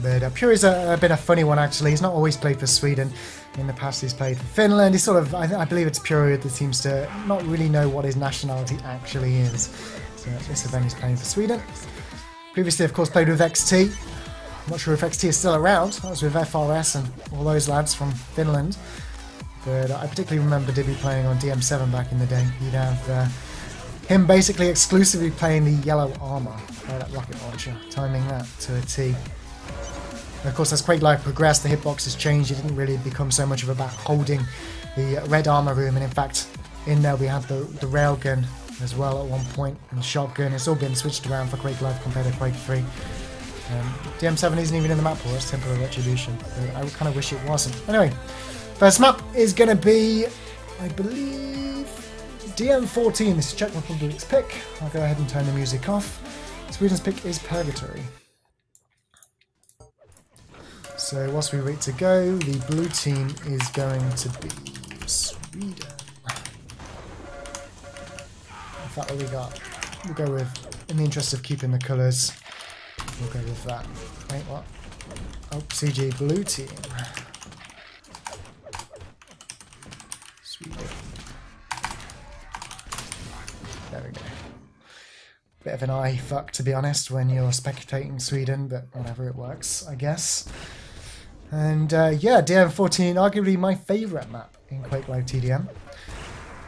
But Pure is a bit of a funny one, actually. He's not always played for Sweden. In the past, he's played for Finland. He's sort of, I believe it's Pure that seems to not really know what his nationality actually is. So at this event, he's playing for Sweden. Previously, of course, played with XT. I'm not sure if XT is still around. That was with FRS and all those lads from Finland. But I particularly remember Dibby playing on DM7 back in the day. You'd have him basically exclusively playing the yellow armor by that rocket launcher, timing that to a T. And of course, as Quake Live progressed, the hitbox has changed. It didn't really become so much of about holding the red armor room. And in fact, in there we had the railgun as well at one point, and the shotgun. It's all been switched around for Quake Live compared to Quake 3. DM7 isn't even in the map pool, it's Temple of Retribution. I kind of wish it wasn't. Anyway, first map is going to be, I believe, DM14. This is Czech Republic's pick. I'll go ahead and turn the music off. Sweden's pick is Purgatory. So whilst we wait to go, the blue team is going to be Sweden. Is that what we got? We'll go with, in the interest of keeping the colours, we'll go with that. Wait, what? Oh, CG blue team. Sweden. There we go. Bit of an eye fuck, to be honest, when you're spectating Sweden, but whatever, it works, I guess. And yeah, DM14, arguably my favourite map in Quake Live TDM.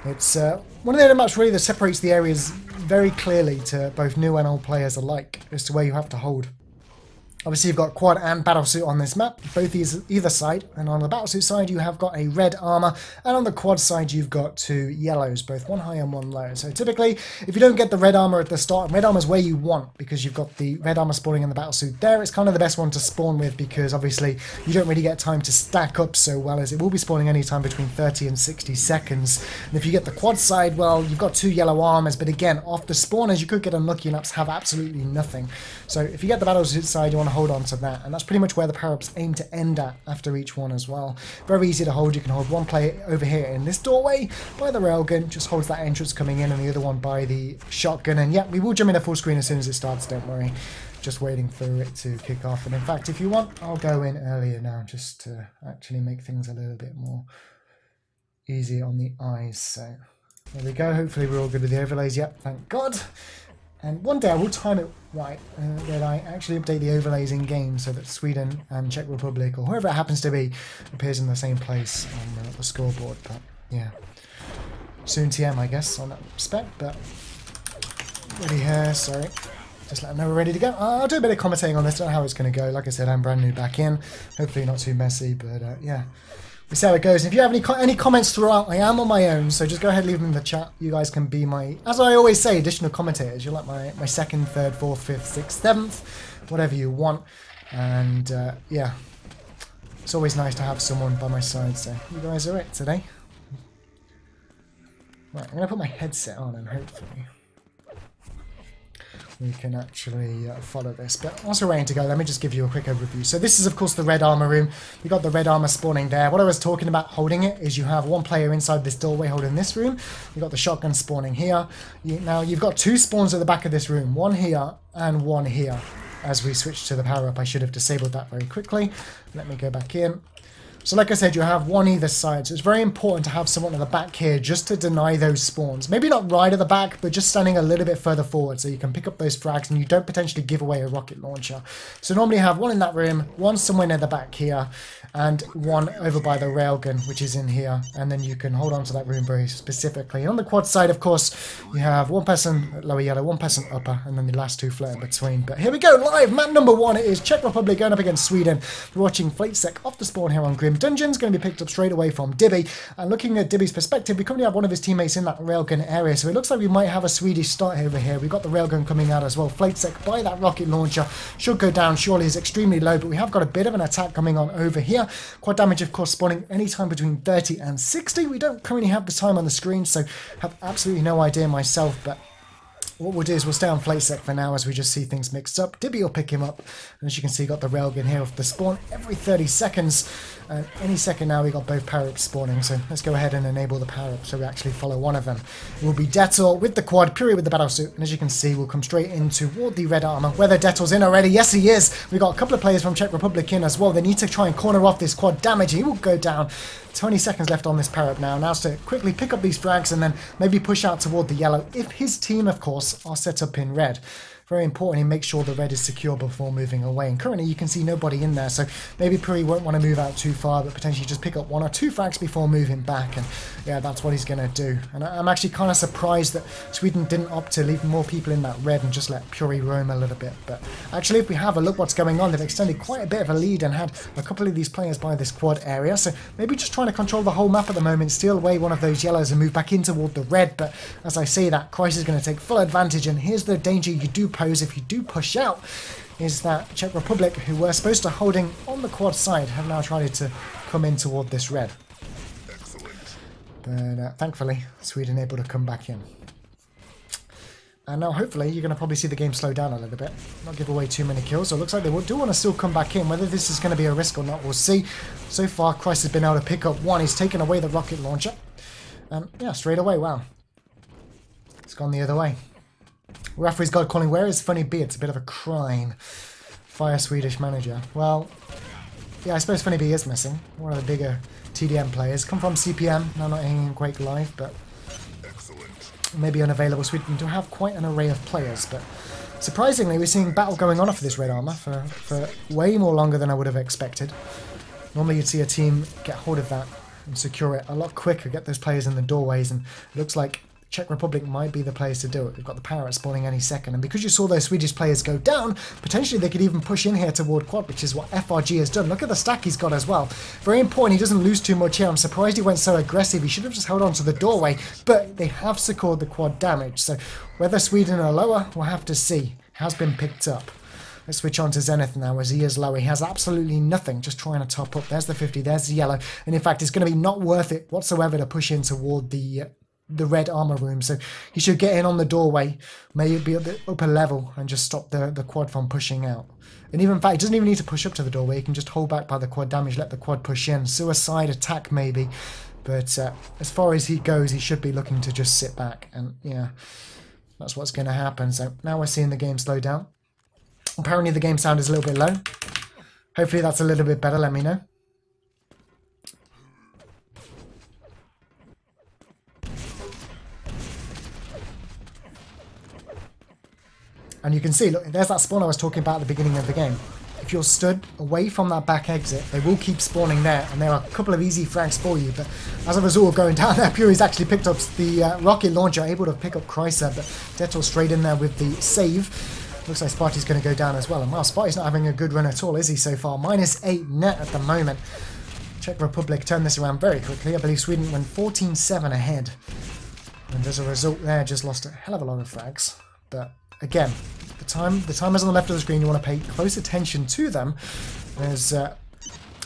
It's one of the only maps really that separates the areas very clearly to both new and old players alike as to where you have to hold. Obviously you've got quad and battlesuit on this map, both either side, and on the battlesuit side you have got a red armor, and on the quad side you've got two yellows, both one high and one low. So typically, if you don't get the red armor at the start, red armor is where you want, because you've got the red armor spawning in the battlesuit there. It's kind of the best one to spawn with, because obviously you don't really get time to stack up so well, as it will be spawning anytime between 30 and 60 seconds. And if you get the quad side, well, you've got two yellow armors, but again, off the spawners you could get unlucky and have absolutely nothing. So if you get the battlesuit side, you want to hold on to that, and that's pretty much where the power-ups aim to end at after each one as well. Very easy to hold. You can hold one player over here in this doorway by the railgun, just holds that entrance coming in, and the other one by the shotgun. And yeah, we will jump in a full screen as soon as it starts, don't worry. Just waiting for it to kick off. And in fact, if you want, I'll go in earlier now just to actually make things a little bit more easy on the eyes. So there we go. Hopefully we're all good with the overlays. Yep, thank God. And one day I will time it right, that I actually update the overlays in game so that Sweden and Czech Republic, or whoever it happens to be, appears in the same place on the scoreboard. But yeah, soon TM, I guess, on that respect. But ready here, sorry. Just let them know we're ready to go. I'll do a bit of commentating on this, don't know how it's going to go. Like I said, I'm brand new back in. Hopefully not too messy, but yeah. We'll see how it goes. If you have any comments throughout, I am on my own, so just go ahead and leave them in the chat. You guys can be my, as I always say, additional commentators. You're like my second, third, fourth, fifth, sixth, seventh, whatever you want. And yeah, it's always nice to have someone by my side, so you guys are it today. Right, I'm going to put my headset on and hopefully we can actually follow this. But whilst we're waiting to go, let me just give you a quick overview. So this is, of course, the red armor room. You've got the red armor spawning there. What I was talking about holding it is you have one player inside this doorway holding this room. You've got the shotgun spawning here. Now, you've got two spawns at the back of this room, one here and one here. As we switch to the power-up, I should have disabled that very quickly. Let me go back in. So like I said, you have one either side, so it's very important to have someone at the back here just to deny those spawns. Maybe not right at the back, but just standing a little bit further forward so you can pick up those frags and you don't potentially give away a rocket launcher. So normally you have one in that room, one somewhere near the back here, and one over by the railgun, which is in here, and then you can hold on to that room very specifically. On the quad side, of course, you have one person lower yellow, one person upper, and then the last two float in between. But here we go, live! Map number one is Czech Republic going up against Sweden. We're watching Flatesec off the spawn here on Grim Dungeons, going to be picked up straight away from Dibby. And looking at Dibby's perspective, we currently have one of his teammates in that railgun area, so it looks like we might have a Swedish start over here. We've got the railgun coming out as well. Flatesec by that rocket launcher should go down. Surely is extremely low, but we have got a bit of an attack coming on over here. Quad damage, of course, spawning anytime between 30 and 60. We don't currently have the time on the screen, so have absolutely no idea myself, but What we'll do is we'll stay on Flate Sec for now as we just see things mixed up. Dibby will pick him up. And as you can see, got the Railgun here off the spawn every 30 seconds. And any second now, we got both power-ups spawning. So let's go ahead and enable the power-up so we actually follow one of them. It will be Dettol with the quad, Puri with the battle suit. And as you can see, we'll come straight in toward the red armor. Whether Dettol's in already, yes he is. We've got a couple of players from Czech Republic in as well. They need to try and corner off this quad damage. He will go down. 20 seconds left on this power-up now. Now to quickly pick up these frags and then maybe push out toward the yellow. If his team, of course, are set up in red. Very important, he makes sure the red is secure before moving away. And currently you can see nobody in there, so maybe Puri won't want to move out too far, but potentially just pick up 1 or 2 frags before moving back. And yeah, that's what he's going to do. And I'm actually kind of surprised that Sweden didn't opt to leave more people in that red and just let Puri roam a little bit. But actually, if we have a look what's going on, they've extended quite a bit of a lead and had a couple of these players by this quad area. So maybe just trying to control the whole map at the moment, steal away one of those yellows and move back in toward the red. But as I say that, Christ is going to take full advantage. And here's the danger you do pose if you do push out, is that Czech Republic, who were supposed to holding on the quad side, have now tried to come in toward this red. Excellent. But thankfully, Sweden able to come back in. And now hopefully you're going to probably see the game slow down a little bit, not give away too many kills. So it looks like they do want to still come back in. Whether this is going to be a risk or not, we'll see. So far, Christ has been able to pick up 1. He's taken away the rocket launcher. Yeah, straight away, wow. It's gone the other way. Referee's God calling, where is Funny B? It's a bit of a crime. Fire Swedish manager. Well, yeah, I suppose Funny B is missing. One of the bigger TDM players. Come from CPM, now not hanging in Quake Live, but excellent. Maybe unavailable. Sweden do have quite an array of players, but surprisingly, we're seeing battle going on for this red armor for way more longer than I would have expected. Normally you'd see a team get hold of that and secure it a lot quicker, get those players in the doorways, and it looks like Czech Republic might be the place to do it. We've got the power spawning any second, and because you saw those Swedish players go down, potentially they could even push in here toward quad, which is what FRG has done. Look at the stack he's got as well. Very important he doesn't lose too much here. I'm surprised he went so aggressive. He should have just held on to the doorway, but they have secured the quad damage. So whether Sweden are lower, we'll have to see. Has been picked up. Let's switch on to Zenith now as he is low. He has absolutely nothing, just trying to top up. There's the 50, there's the yellow, and in fact it's going to be not worth it whatsoever to push in toward the red armor room, so he should get in on the doorway, maybe be at the upper level and just stop the quad from pushing out. And even in fact, he doesn't even need to push up to the doorway, he can just hold back by the quad damage, let the quad push in. Suicide attack maybe, but as far as he goes, he should be looking to just sit back, and yeah, that's what's going to happen. So now we're seeing the game slow down. Apparently the game sound is a little bit low. Hopefully that's a little bit better, let me know. And you can see, look, there's that spawn I was talking about at the beginning of the game. If you're stood away from that back exit, they will keep spawning there, and there are a couple of easy frags for you. But as a result of going down there, Puri's actually picked up the rocket launcher, able to pick up Chrysler, but Dettol straight in there with the save. Looks like Sparty's going to go down as well. And wow, Sparty's not having a good run at all, is he, so far? -8 net at the moment. Czech Republic turned this around very quickly. I believe Sweden went 14-7 ahead. And as a result there, just lost a hell of a lot of frags. But again, the timers on the left of the screen, you want to pay close attention to them, as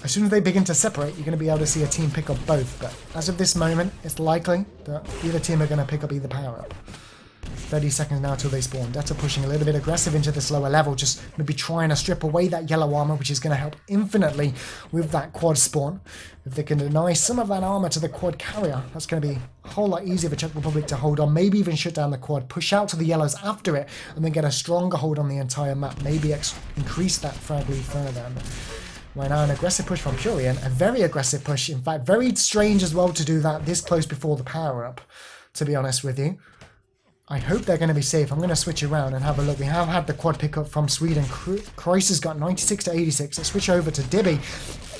soon as they begin to separate, you're going to be able to see a team pick up both. But as of this moment, it's likely that either team are going to pick up either power-up. 30 seconds now till they spawn. Dettol pushing a little bit aggressive into this lower level, just maybe trying to strip away that yellow armor, which is going to help infinitely with that quad spawn. If they can deny some of that armor to the quad carrier, that's going to be a whole lot easier for Czech Republic to hold on, maybe even shut down the quad, push out to the yellows after it, and then get a stronger hold on the entire map, maybe increase that frag lead further. Right now, an aggressive push from Purian, a very aggressive push, in fact, very strange as well to do that this close before the power-up, to be honest with you. I hope they're going to be safe. I'm going to switch around and have a look. We have had the quad pickup from Sweden. Kreis has got 96 to 86. Let's switch over to Dibby,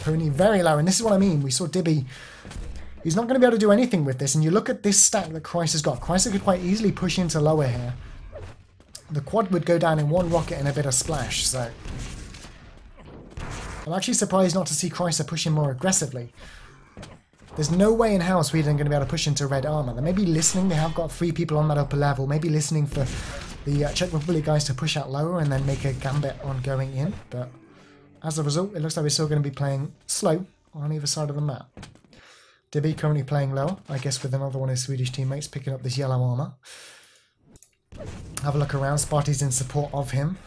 currently very low. And this is what I mean. We saw Dibby. He's not going to be able to do anything with this. And you look at this stack that Kreis has got. Kreis could quite easily push into lower here. The quad would go down in one rocket and a bit of splash. So I'm actually surprised not to see Kreis pushing more aggressively. There's no way in hell Sweden are going to be able to push into red armor. They may be listening. They have got 3 people on that upper level. Maybe listening for the Czech Republic guys to push out lower and then make a gambit on going in. But as a result, it looks like we're still going to be playing slow on either side of the map. Dibby currently playing lower, I guess with another one of his Swedish teammates picking up this yellow armor. Have a look around. Sparty's in support of him.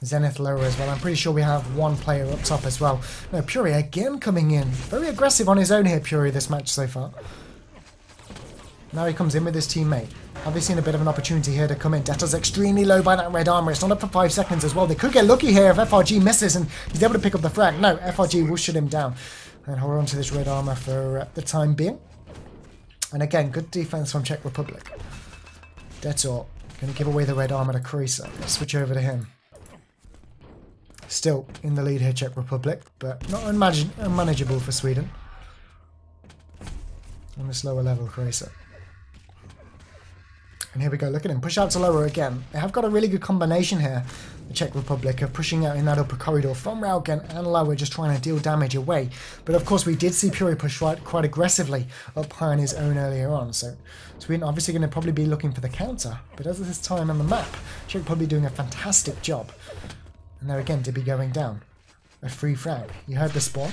Zenith lower as well. I'm pretty sure we have one player up top as well. No, Puri again coming in. Very aggressive on his own here, Puri, this match so far. Now he comes in with his teammate. Have they seen a bit of an opportunity here to come in? Deto's extremely low by that red armor. It's not up for 5 seconds as well. They could get lucky here if FRG misses and he's able to pick up the frag. No, FRG will shut him down. And hold on to this red armor for the time being. And again, good defense from Czech Republic. Detor going to give away the red armor to Krisa. Switch over to him. Still in the lead here, Czech Republic, but not unmanageable for Sweden. On this lower level, Krisa. And here we go, look at him, push out to lower again. They have got a really good combination here, the Czech Republic, of pushing out in that upper corridor from Railgun and lower, just trying to deal damage away. But of course we did see Puri push right quite aggressively up high on his own earlier on, so Sweden obviously going to probably be looking for the counter. But as of this time on the map, Czech Republic doing a fantastic job. And there again, Dibby going down. A free frag. You heard the spawn.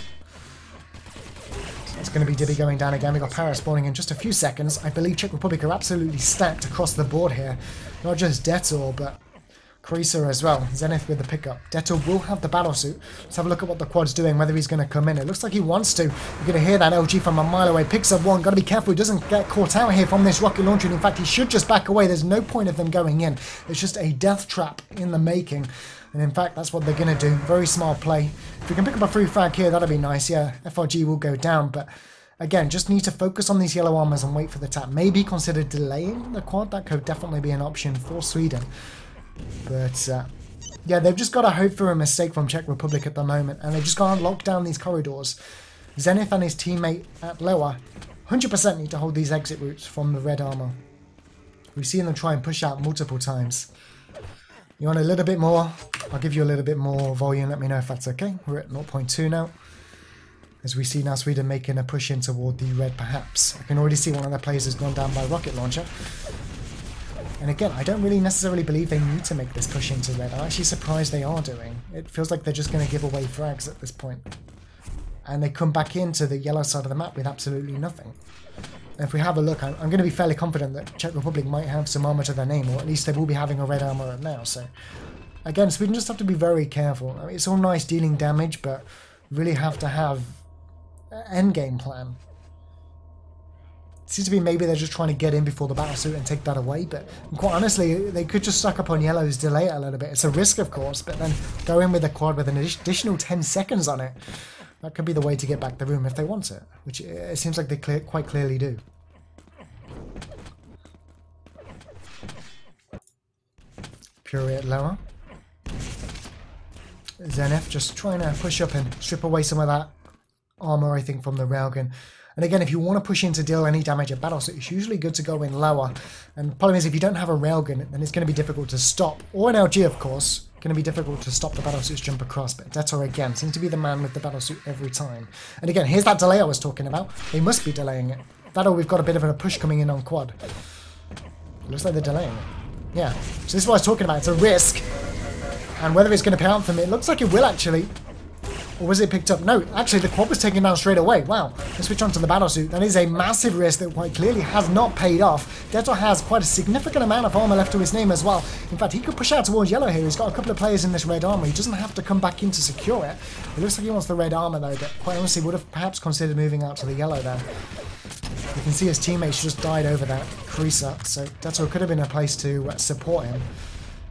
It's going to be Dibby going down again. We've got Para spawning in just a few seconds. I believe Czech Republic are absolutely stacked across the board here. Not just Detor, but Krisa as well. Zenith with the pickup. Detor will have the battle suit. Let's have a look at what the quad's doing, whether he's going to come in. It looks like he wants to. You're going to hear that LG from a mile away. Picks up one. Got to be careful he doesn't get caught out here from this rocket launcher. And in fact, he should just back away. There's no point of them going in. It's just a death trap in the making. And in fact, that's what they're going to do. Very smart play. If we can pick up a free frag here, that'll be nice. Yeah, FRG will go down. But again, just need to focus on these yellow armors and wait for the tap. Maybe consider delaying the quad. That could definitely be an option for Sweden. But yeah, they've just got to hope for a mistake from Czech Republic at the moment. And they've just got to lock down these corridors. Zenith and his teammate at lower 100% need to hold these exit routes from the red armor. We've seen them try and push out multiple times. You want a little bit more? I'll give you a little bit more volume. Let me know if that's okay. We're at 0.2 now. As we see now Sweden making a push in toward the red perhaps. I can already see one of their players has gone down by rocket launcher. And again, I don't really necessarily believe they need to make this push into red. I'm actually surprised they are doing. It feels like they're just going to give away frags at this point. And they come back into the yellow side of the map with absolutely nothing. And if we have a look, I'm going to be fairly confident that Czech Republic might have some armor to their name, or at least they will be having a red armor now. So again, Sweden just have to be very careful. I mean, it's all nice dealing damage, but really have to have an endgame plan. It seems to be maybe they're just trying to get in before the battlesuit and take that away, but quite honestly, they could just suck up on yellows, delay it a little bit. It's a risk, of course, but then go in with a quad with an additional 10 seconds on it. That could be the way to get back the room if they want it, which it seems like they quite clearly do. Puri at lower. Zenith just trying to push up and strip away some of that armor, I think, from the railgun. And again, if you want to push in to deal any damage at battle, so it's usually good to go in lower. And the problem is, if you don't have a railgun, then it's going to be difficult to stop. Or an LG, of course. Going to be difficult to stop the battlesuits jump across, but Detor again seems to be the man with the battlesuit every time. And again, here's that delay I was talking about. They must be delaying it. That or we've got a bit of a push coming in on quad. It looks like they're delaying it. Yeah, so this is what I was talking about. It's a risk. And whether it's going to pay out for me, it looks like it will actually. Or was it picked up? No, actually the quad was taken down straight away. Wow. Let's switch on to the battlesuit. That is a massive risk that quite clearly has not paid off. Detor has quite a significant amount of armor left to his name as well. In fact, he could push out towards yellow here. He's got a couple of players in this red armor. He doesn't have to come back in to secure it. It looks like he wants the red armor though, but quite honestly would have perhaps considered moving out to the yellow there. You can see his teammates just died over that Krisa, so Detor could have been a place to support him.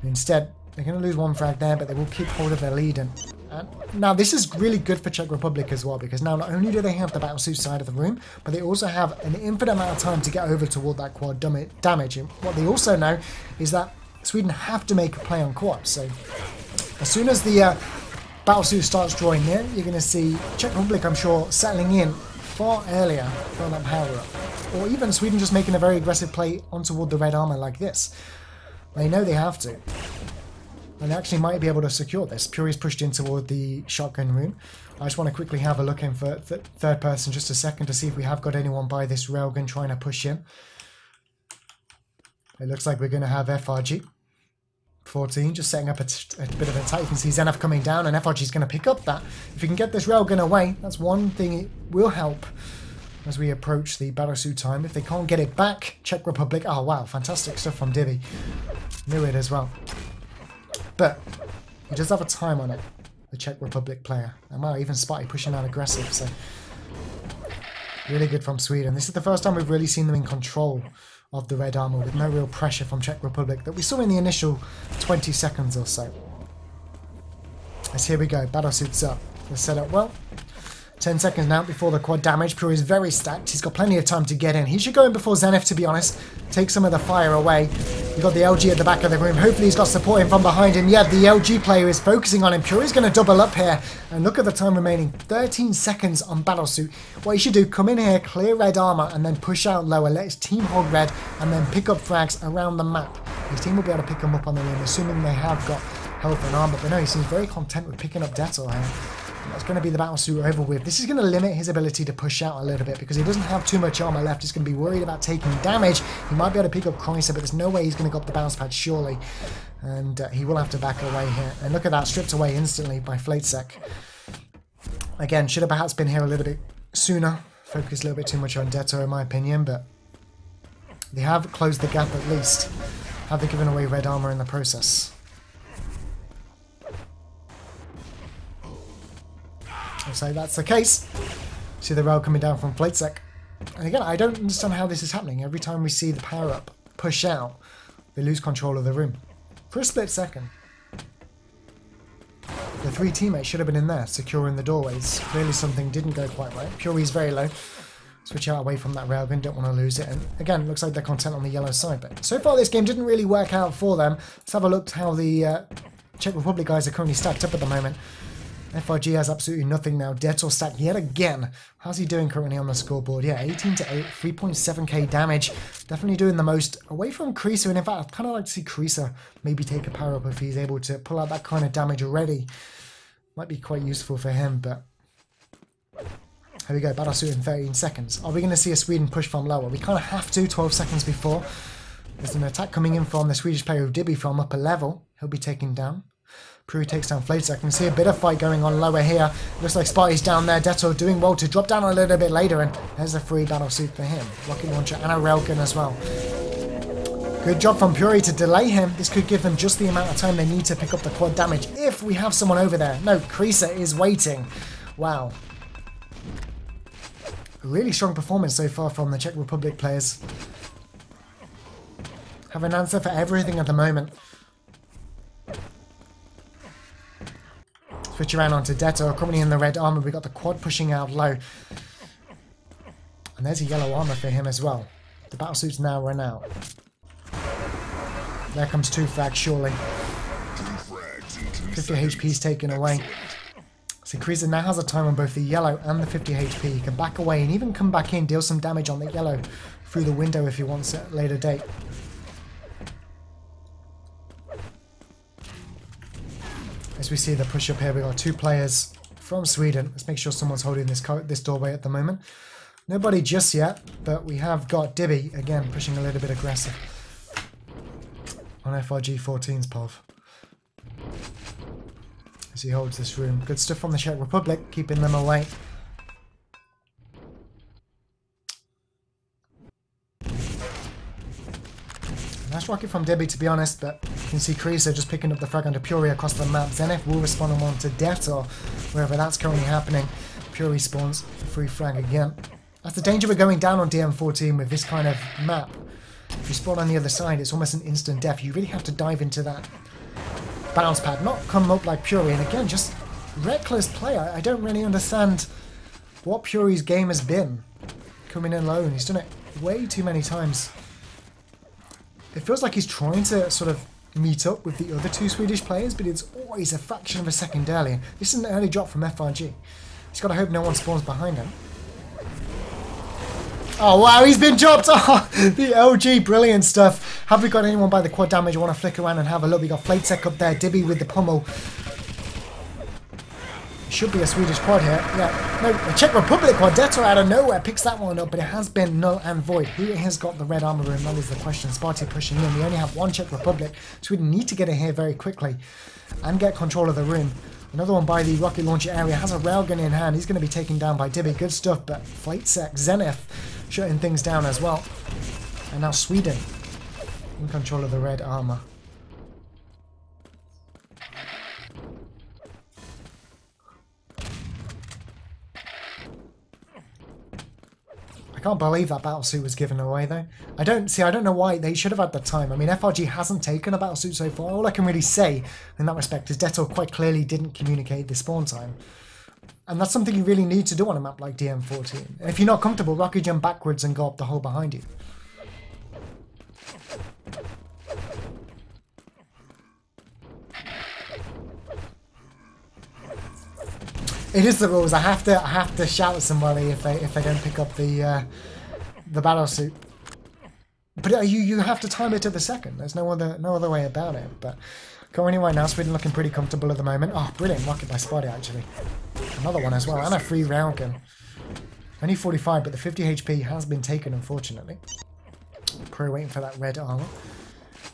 Instead, they're going to lose one frag there, but they will keep hold of their lead. And now this is really good for Czech Republic as well, because now not only do they have the battlesuit side of the room, but they also have an infinite amount of time to get over toward that quad damage. And what they also know is that Sweden have to make a play on quad. So as soon as the battlesuit starts drawing near, you're going to see Czech Republic, I'm sure, settling in far earlier for that power up. Or even Sweden just making a very aggressive play on toward the red armor like this. They know they have to. And they actually might be able to secure this. Puri's pushed in toward the shotgun room. I just want to quickly have a look in for third person just a second to see if we have got anyone by this railgun trying to push in. It looks like we're going to have FRG. 14, just setting up a bit of an attack. You can see Zenith coming down and FRG is going to pick up that. If you can get this railgun away, that's one thing it will help. as we approach the battlesuit time. If they can't get it back, Czech Republic... Oh, wow, fantastic stuff from Divi. Knew it as well. But he does have a time on it, the Czech Republic player. And wow, even Spotty pushing out aggressive, so... Really good from Sweden. This is the first time we've really seen them in control of the red armor with no real pressure from Czech Republic that we saw in the initial 20 seconds or so. As here we go, battlesuits up. They're set up well. 10 seconds now before the quad damage. Puri is very stacked. He's got plenty of time to get in. He should go in before Zenith, to be honest. Take some of the fire away. You've got the LG at the back of the room. Hopefully he's got support in from behind him. Yeah, the LG player is focusing on him. Puri's going to double up here. And look at the time remaining. 13 seconds on battlesuit. What he should do, come in here, clear red armor, and then push out lower. Let his team hold red, and then pick up frags around the map. His team will be able to pick them up on the rim, assuming they have got health and armor. But no, he seems very content with picking up Dettel here. That's going to be the battlesuit over with. This is going to limit his ability to push out a little bit because he doesn't have too much armor left. He's going to be worried about taking damage. He might be able to pick up Chrysler, but there's no way he's going to go up the bounce pad, surely. And he will have to back away here. And look at that, stripped away instantly by Flatesec. Again, should have perhaps been here a little bit sooner. Focused a little bit too much on Detto, in my opinion, but they have closed the gap at least. Have they given away red armor in the process? Looks like that's the case. See the rail coming down from Flatesec. And again, I don't understand how this is happening. Every time we see the power-up push out, they lose control of the room. For a split second. The three teammates should have been in there, securing the doorways. Clearly something didn't go quite right. Puri's very low. Switch out away from that railgun, don't want to lose it. And again, looks like they're content on the yellow side. But so far this game didn't really work out for them. Let's have a look at how the Czech Republic guys are currently stacked up at the moment. FRG has absolutely nothing now. Dettel stacked yet again. How's he doing currently on the scoreboard? Yeah, 18 to 8, 3.7k damage. Definitely doing the most away from Creaser. And in fact, I'd kind of like to see Creaser maybe take a power up if he's able to pull out that kind of damage already. Might be quite useful for him, but... Here we go, battlesuit in 13 seconds. Are we going to see a Sweden push from lower? We kind of have to, 12 seconds before. There's an attack coming in from the Swedish player Dibby from upper level. He'll be taken down. Puri takes down Flatesec. I can see a bit of fight going on lower here. Looks like Spotty's down there. Detto doing well to drop down a little bit later, and there's a free battlesuit for him. Rocket launcher and a railgun as well. Good job from Puri to delay him. This could give them just the amount of time they need to pick up the quad damage if we have someone over there. No, Creaser is waiting. Wow. A really strong performance so far from the Czech Republic players. Have an answer for everything at the moment. Switch around onto Detto, currently in the red armor. We got the quad pushing out low. And there's a yellow armor for him as well. The battlesuit's now run out. There comes two frags, surely. 50 HP's taken away. So Creaser now has a time on both the yellow and the 50 HP. He can back away and even come back in, deal some damage on the yellow through the window if he wants it at a later date. As we see the push up here, we've got two players from Sweden. Let's make sure someone's holding this doorway at the moment. Nobody just yet, but we have got Dibby, again, pushing a little bit aggressive on FRG 14's POV. As he holds this room. Good stuff from the Czech Republic, keeping them away. Nice rocket from Dibby, to be honest, but you can see Creaser just picking up the frag onto Puri across the map. Zenith will respond on to Detto, wherever that's currently happening. Puri spawns a free frag again. That's the danger we're going down on DM14 with this kind of map. If you spawn on the other side, it's almost an instant death. You really have to dive into that bounce pad, not come up like Puri. And again, just reckless play. I don't really understand what Puri's game has been. Coming in alone, he's done it way too many times. It feels like he's trying to sort of meet up with the other two Swedish players, but it's always a fraction of a second early. This is an early drop from FRG. He's got to hope no one spawns behind him. Oh wow, he's been dropped! Oh, the LG, brilliant stuff. Have we got anyone by the quad damage? I want to flick around and have a look. We got Flatesec up there, Dibby with the pummel. Should be a Swedish quad here. Yeah, no, the Czech Republic quad. Detto out of nowhere picks that one up, but it has been null and void. Who has got the red armor room? That is the question. Sparty pushing in. We only have one Czech Republic, so we need to get in here very quickly and get control of the room. Another one by the rocket launcher area. Has a railgun in hand. He's going to be taken down by Dibby. Good stuff, but Flight Sec Zenith shutting things down as well. And now Sweden in control of the red armor. I can't believe that battlesuit was given away though. I don't know why. They should have had the time. I mean, FRG hasn't taken a battlesuit so far. All I can really say in that respect is Detour quite clearly didn't communicate the spawn time. And that's something you really need to do on a map like DM14. And if you're not comfortable, rocket jump backwards and go up the hole behind you. It is the rules. I have to shout at somebody if they don't pick up the battlesuit. But you have to time it to the second. There's no other way about it. But going right now, Sweden looking pretty comfortable at the moment. Oh, brilliant rocket by Spotty actually. Another one as well, and a free railgun. Only 45, but the 50 HP has been taken unfortunately. Pro waiting for that red armor.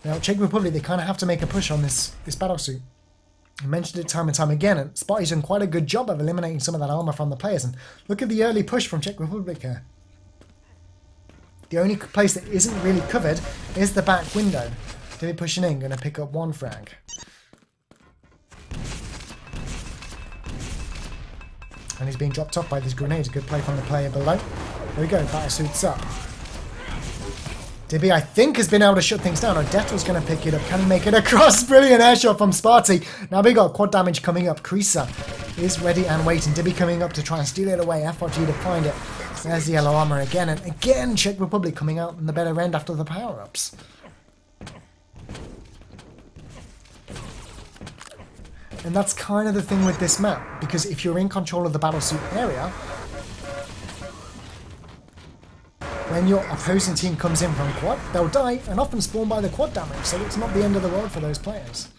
Now Czech Republic, they kind of have to make a push on this battlesuit. I mentioned it time and time again, and Spotty's done quite a good job of eliminating some of that armor from the players. And look at the early push from Czech Republic here. The only place that isn't really covered is the back window. David pushing in, going to pick up one frag. And he's being dropped off by these grenades. Good play from the player below. There we go, battlesuit's up. Dibby, I think, has been able to shut things down. Odeto's going to pick it up. Can he make it across? Brilliant airshot from Sparty. Now we got quad damage coming up. Krisa is ready and waiting. Dibby coming up to try and steal it away. FRG to find it. There's the yellow armor again. And again, Czech Republic coming out in the better end after the power-ups. And that's kind of the thing with this map. Because if you're in control of the battlesuit area, when your opposing team comes in from quad, they'll die and often spawn by the quad damage, so it's not the end of the world for those players.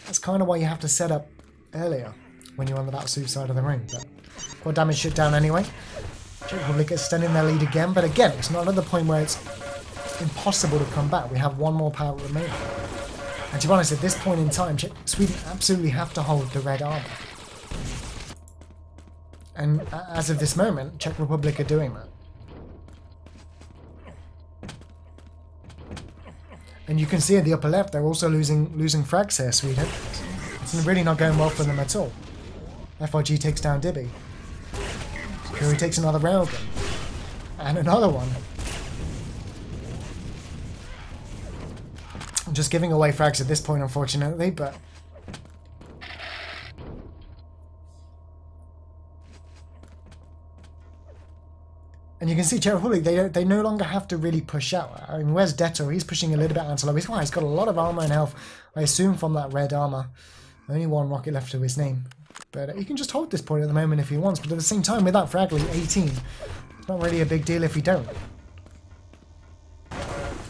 That's kind of why you have to set up earlier when you're on the battlesuit side of the ring. But quad damage shut down anyway. Czech Republic extending their lead again, but again, it's not at the point where it's impossible to come back. We have one more power remaining. And to be honest, at this point in time, Sweden absolutely have to hold the red armor. And as of this moment, Czech Republic are doing that. And you can see at the upper left, they're also losing frags here, Sweden. It's really not going well for them at all. FRG takes down Dibby. Fury takes another railgun. And another one. I'm just giving away frags at this point, unfortunately, but... And you can see Czech Republic, they no longer have to really push out. I mean, where's Deto? He's pushing a little bit anti-low. He's got a lot of armor and health, I assume, from that red armor. Only one rocket left to his name. But he can just hold this point at the moment if he wants. But at the same time, with that frag lead, 18, it's not really a big deal if he don't.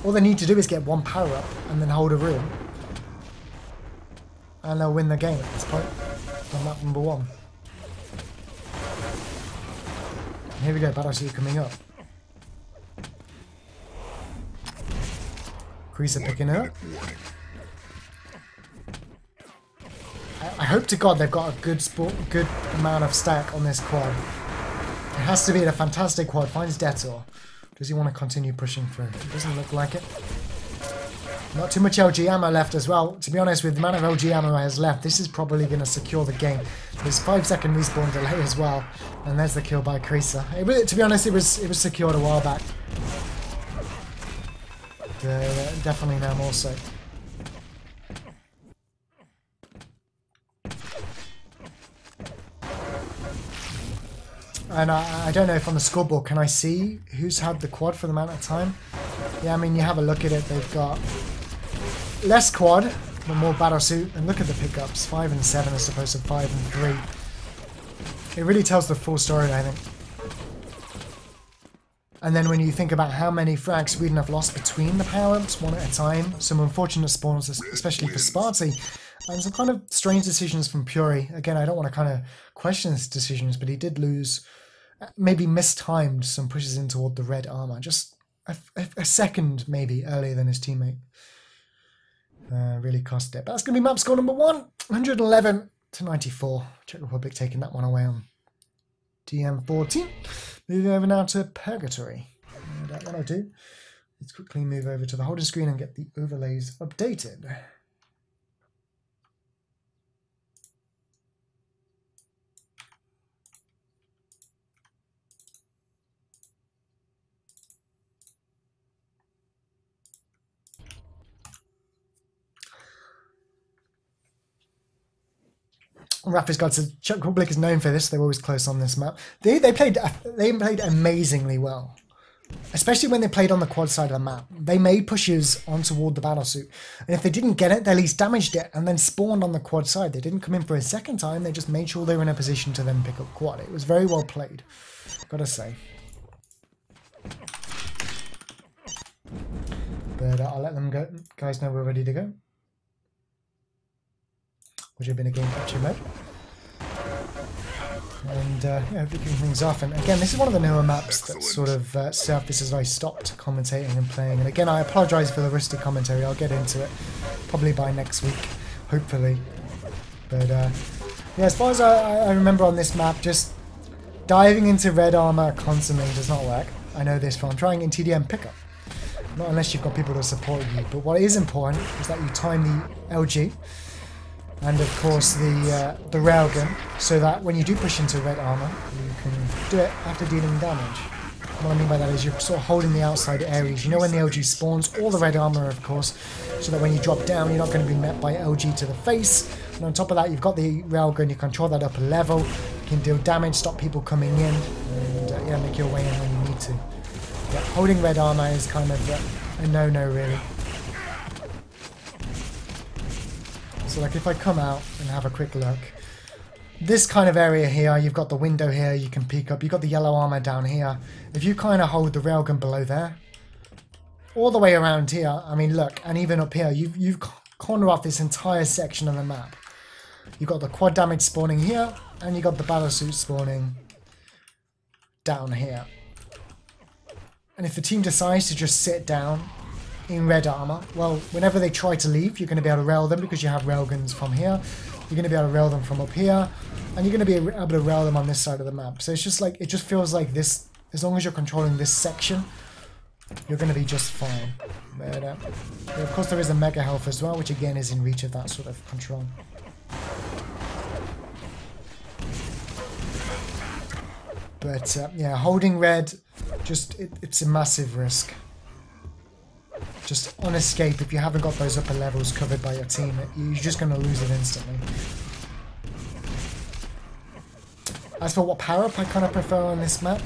All they need to do is get one power up and then hold a room. And they'll win the game at this point on map number 1. Here we go, battlesuit coming up. Krisa picking it up. I hope to God they've got a good amount of stack on this quad. It has to be a fantastic quad. Finds Detour. Does he want to continue pushing through? It doesn't look like it. Not too much LG ammo left as well. To be honest, with the amount of LG ammo I has left, this is probably going to secure the game. There's 5-second respawn delay as well. And there's the kill by Krisa. To be honest, it was secured a while back. Definitely now more so. And I don't know if on the scoreboard, can I see who's had the quad for the amount of time? Yeah, I mean, you have a look at it. They've got less quad, but more battlesuit. And look at the pickups, 5 and 7 as opposed to 5 and 3. It really tells the full story, I think. And then when you think about how many frags Sweden have lost between the power-ups, one at a time, some unfortunate spawns, especially for Sparty, and some kind of strange decisions from Puri. Again, I don't want to kind of question his decisions, but he did lose, maybe mistimed some pushes in toward the red armor. Just a second maybe earlier than his teammate. Really cost it. But that's going to be map score number 1, 111 to 94. Czech Republic taking that one away on DM14. Moving over now to Purgatory. And what I'll do is quickly move over to the holding screen and get the overlays updated. Rapha's God says Czech Republic is known for this. They're always close on this map. They played amazingly well, especially when they played on the quad side of the map. They made pushes on toward the battlesuit, and if they didn't get it, they at least damaged it and then spawned on the quad side. They didn't come in for a second time. They just made sure they were in a position to then pick up quad. It was very well played, gotta say. But I'll let them guys know we're ready to go. Which have been a game capture mode. And yeah, kicking things off. And again, this is one of the newer maps that sort of surfaced as I stopped commentating and playing. And again, I apologise for the rusty commentary. I'll get into it probably by next week, hopefully. But yeah, as far as I remember on this map, just diving into red armour constantly does not work. I know this from trying in TDM pickup. Not unless you've got people to support you. But what is important is that you time the LG. And of course the railgun, so that when you do push into red armor, you can do it after dealing damage. What I mean by that is you're sort of holding the outside areas. You know when the LG spawns, all the red armor of course, so that when you drop down you're not going to be met by LG to the face. And on top of that you've got the railgun, you control that upper level, you can deal damage, stop people coming in, and yeah, make your way in when you need to. Yeah, holding red armor is kind of a no-no really. So like if I come out and have a quick look, this kind of area here, you've got the window here you can peek up, you've got the yellow armor down here. If you kind of hold the railgun below there, all the way around here, I mean look, and even up here, you've cornered off this entire section of the map. You've got the quad damage spawning here, and you've got the battlesuit spawning down here. And if the team decides to just sit down in red armor, well, whenever they try to leave, you're going to be able to rail them because you have railguns from here. You're going to be able to rail them from up here, and you're going to be able to rail them on this side of the map. So it's just like, it just feels like this, as long as you're controlling this section, you're going to be just fine. But of course there is a mega health as well, which again is in reach of that sort of control. But yeah, holding red, just it's a massive risk. Just on escape, if you haven't got those upper levels covered by your team, you're just going to lose it instantly. As for what power-up I kind of prefer on this map,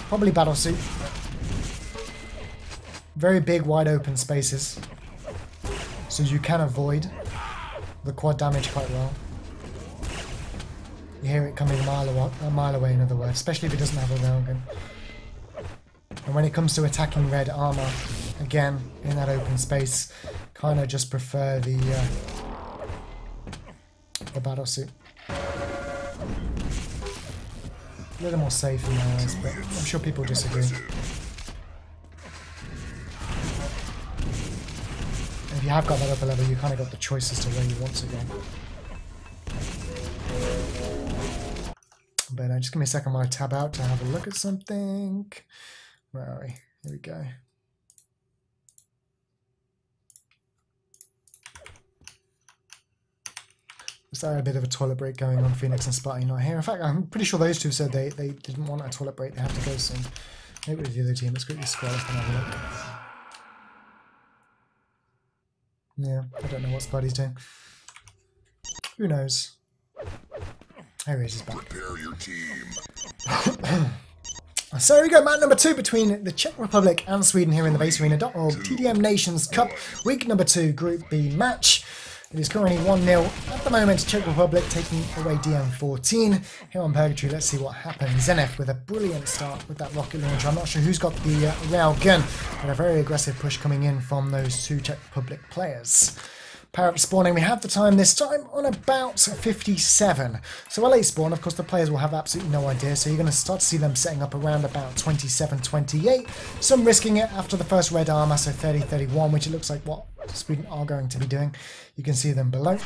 probably battlesuit. Very big, wide open spaces, so you can avoid the quad damage quite well. You hear it coming a mile away, in other words, especially if it doesn't have a railgun. And when it comes to attacking red armor, again, in that open space, kind of just prefer the battlesuit. A little more safe in my eyes, but I'm sure people disagree. And if you have got that upper level, you kind of got the choice as to where you want to go. But just give me a second while I tab out to have a look at something. Where are we? Here we go. Is there a bit of a toilet break going on? Phoenix and Sparty not here. In fact, I'm pretty sure those two said they didn't want a toilet break. They have to go soon. Maybe with the other team. Let's quickly scroll up and have a look. Yeah, I don't know what Sparty's doing. Who knows? Here he is, he's back. Prepare your team. So here we go, match number 2 between the Czech Republic and Sweden here in the base arena.org TDM Nations Cup, week number 2, Group B match. It is currently 1-0 at the moment, Czech Republic taking away DM14. Here on Purgatory, let's see what happens. Zenith with a brilliant start with that rocket launcher. I'm not sure who's got the rail gun, but a very aggressive push coming in from those 2 Czech Republic players. Power up spawning, we have the time this time on about 57. So LA spawn, of course the players will have absolutely no idea, so you're going to start to see them setting up around about 27, 28. Some risking it after the first red armor, so 30, 31, which it looks like, what, Sweden are going to be doing. You can see them below.